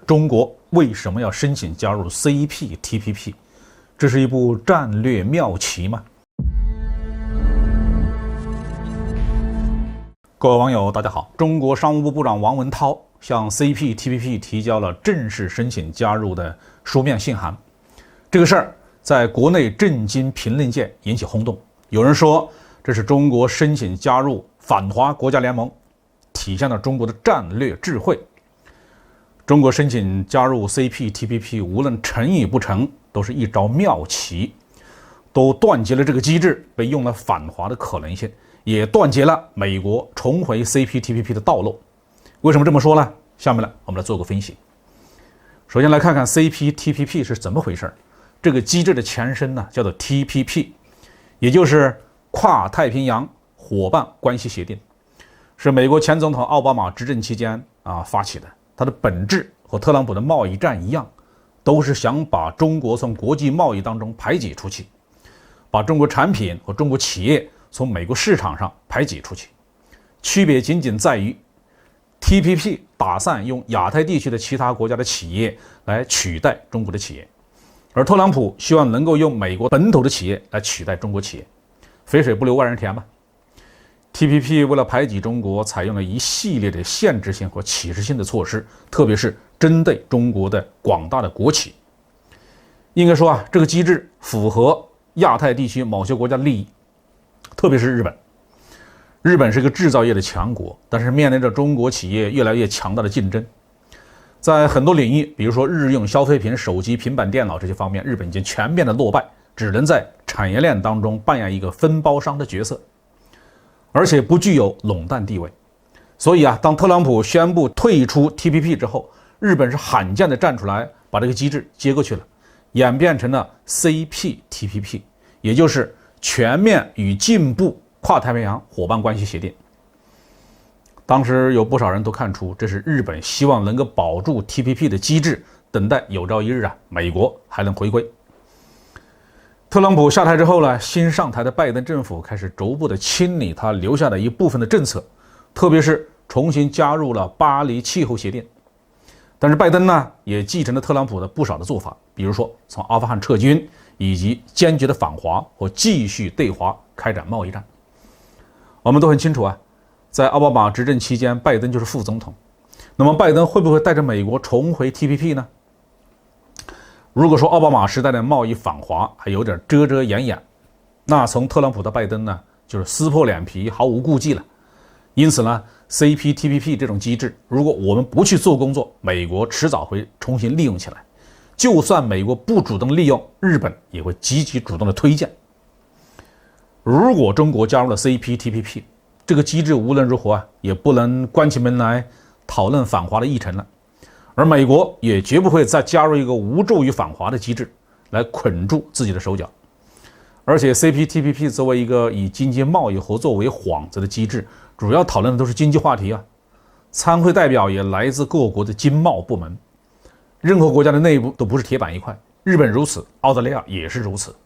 中国为什么要申请加入 CPTPP？ 这是一步战略妙棋吗？各位网友，大家好。中国商务部部长王文涛向 CPTPP 提交了正式申请加入的书面信函。这个事儿在国内政经评论界引起轰动。有人说，这是中国申请加入反华国家联盟，体现了中国的战略智慧。中国申请加入 CPTPP， 无论成与不成，都是一招妙棋，都断绝了这个机制被用来反华的可能性，也断绝了美国重回 CPTPP 的道路。为什么这么说呢？下面呢，我们来做个分析。首先来看看 CPTPP 是怎么回事。这个机制的前身呢，叫做 TPP， 也就是跨太平洋伙伴关系协定，是美国前总统奥巴马执政期间发起的。它的本质和特朗普的贸易战一样，都是想把中国从国际贸易当中排挤出去，把中国产品和中国企业从美国市场上排挤出去。区别仅仅在于 TPP 打算用亚太地区的其他国家的企业来取代中国的企业，而特朗普希望能够用美国本土的企业来取代中国企业，肥水不流外人田嘛。TPP 为了排挤中国，采用了一系列的限制性和歧视性的措施，特别是针对中国的广大的国企。应该说这个机制符合亚太地区某些国家的利益，特别是日本。日本是个制造业的强国，但是面临着中国企业越来越强大的竞争。在很多领域，比如说日用消费品、手机、平板电脑这些方面，日本已经全面的落败，只能在产业链当中扮演一个分包商的角色，而且不具有垄断地位。所以当特朗普宣布退出 TPP 之后，日本是罕见的站出来把这个机制接过去了，演变成了 CPTPP， 也就是全面与进步跨太平洋伙伴关系协定。当时有不少人都看出，这是日本希望能够保住 TPP 的机制，等待有朝一日美国还能回归。特朗普下台之后呢，新上台的拜登政府开始逐步的清理他留下的一部分的政策，特别是重新加入了巴黎气候协定。但是拜登呢，也继承了特朗普的不少的做法，比如说从阿富汗撤军，以及坚决的反华和继续对华开展贸易战。我们都很清楚在奥巴马执政期间，拜登就是副总统。那么拜登会不会带着美国重回 TPP 呢？如果说奥巴马时代的贸易反华还有点遮遮掩掩，那从特朗普到拜登呢，就是撕破脸皮，毫无顾忌了。因此呢 ，CPTPP 这种机制，如果我们不去做工作，美国迟早会重新利用起来。就算美国不主动利用，日本也会积极主动的推荐。如果中国加入了 CPTPP， 这个机制无论如何也不能关起门来讨论反华的议程了。而美国也绝不会再加入一个无助于反华的机制来捆住自己的手脚。而且 CPTPP 作为一个以经济贸易合作为幌子的机制，主要讨论的都是经济话题参会代表也来自各国的经贸部门，任何国家的内部都不是铁板一块，日本如此，澳大利亚也是如此。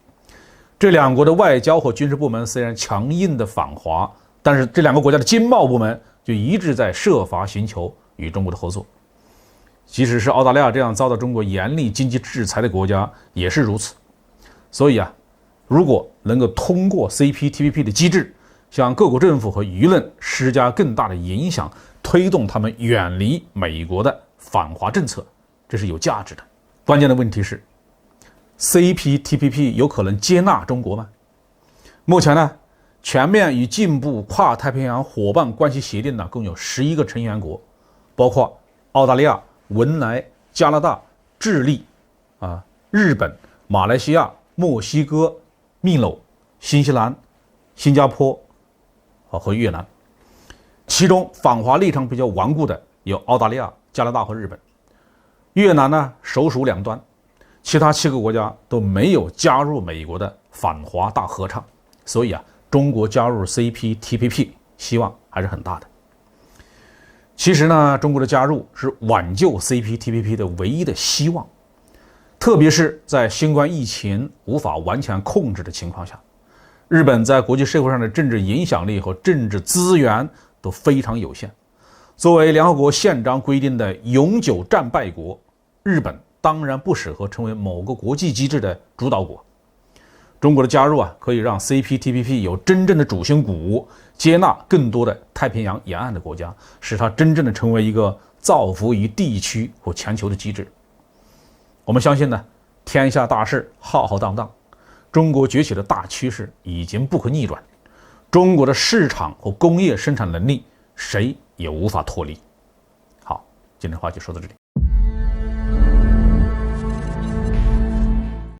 这两国的外交和军事部门虽然强硬的反华，但是这两个国家的经贸部门就一直在设法寻求与中国的合作。即使是澳大利亚这样遭到中国严厉经济制裁的国家也是如此。所以如果能够通过 CPTPP 的机制，向各国政府和舆论施加更大的影响，推动他们远离美国的反华政策，这是有价值的。关键的问题是 CPTPP 有可能接纳中国吗？目前呢，全面与进步跨太平洋伙伴关系协定呢，共有11个成员国，包括澳大利亚、文莱、加拿大、智利、日本、马来西亚、墨西哥、秘鲁、新西兰、新加坡和越南。其中反华立场比较顽固的有澳大利亚、加拿大和日本。越南呢，首属两端，其他7个国家都没有加入美国的反华大合唱。所以中国加入 CPTPP 希望还是很大的。其实呢，中国的加入是挽救 CPTPP 的唯一的希望，特别是在新冠疫情无法完全控制的情况下，日本在国际社会上的政治影响力和政治资源都非常有限。作为联合国宪章规定的永久战败国，日本当然不适合成为某个国际机制的主导国。中国的加入可以让 CPTPP 有真正的主心骨，接纳更多的太平洋沿岸的国家，使它真正的成为一个造福于地区和全球的机制。我们相信呢，天下大势浩浩荡荡，中国崛起的大趋势已经不可逆转，中国的市场和工业生产能力谁也无法脱离。好，今天的话就说到这里。